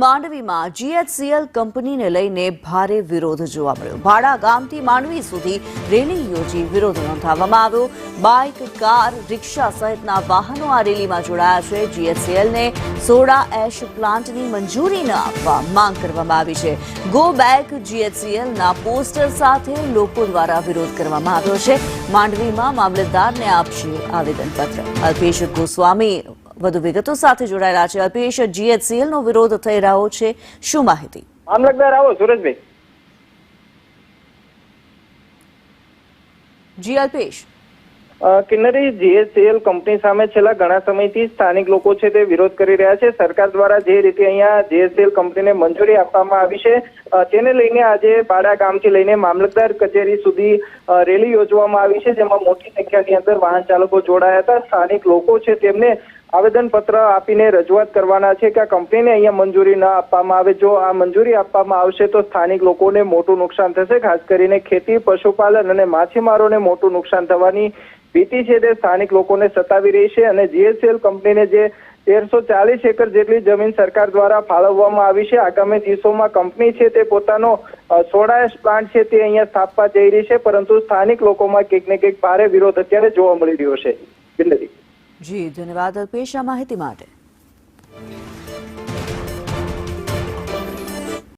માંડવીમાં જીએચસીએલ કંપનીને લઈને ભારે વિરોધ જોવા મળ્યો। ભાડા ગામથી માંડવી સુધી રેલી યોજી વિરોધ નોંધાવવામાં આવ્યો। બાઇક, કાર, રિક્ષા સહિતના વાહનો આ રેલીમાં જોડાયા છે। જીએચસીએલને સોડા એશ પ્લાન્ટની મંજૂરી ન આપવા માંગ કરવામાં આવી છે। ગો બેક જીએચસીએલના પોસ્ટર સાથે લોકો દ્વારા વિરોધ કરવામાં આવ્યો છે। માંડવીમાં મામલતદારને આપશે આવેદનપત્ર। અલ્પેશ ગોસ્વામી વધુ વિગતો સાથે જોડાયેલા છે। અલ્પેશ, જીએચસીએલ નો વિરોધ થઈ રહ્યો છે, શું માહિતી? મામલતદાર આવો સુરજભાઈ। જી અલ્પેશ, કિન્નરી, જીએચસીએલ કંપની સામે છેલ્લા ઘણા સમયથી સ્થાનિક લોકો છે તે વિરોધ કરી રહ્યા છે। સરકાર દ્વારા જે રીતે અહીંયા જીએચસીએલ કંપનીને મંજૂરી આપવામાં આવી છે તેને લઈને આજે બાડા ગામથી લઈને મામલતદાર કચેરી સુધી રેલી યોજવામાં આવી છે, જેમાં મોટી સંખ્યાની અંદર વાહન ચાલકો જોડાયા હતા। સ્થાનિક લોકો છે તેમને આવેદનપત્ર આપીને રજૂઆત કરવાના છે કે આ કંપનીને અહીંયા મંજૂરી ન આપવામાં આવે। જો આ મંજૂરી આપવામાં આવશે તો સ્થાનિક લોકોને મોટું નુકસાન થશે। ખાસ કરીને ખેતી, પશુપાલન અને માછીમારોને મોટું નુકસાન થવાની ભીતિ છે તે સ્થાનિક લોકોને સતાવી રહી છે। અને જીએચસીએલ કંપનીને જે 1340 એકર જેટલી જમીન સરકાર દ્વારા ફાળવવામાં આવી છે, આગામી દિવસોમાં કંપની છે તે પોતાનો સોડા એશ પ્લાન્ટ છે તે અહીંયા સ્થાપવા જઈ રહી છે, પરંતુ સ્થાનિક લોકોમાં કંઈક ને કંઈક ભારે વિરોધ અત્યારે જોવા મળી રહ્યો છે। જી ધન્યવાદ અલ્પેશ આ માહિતી માટે।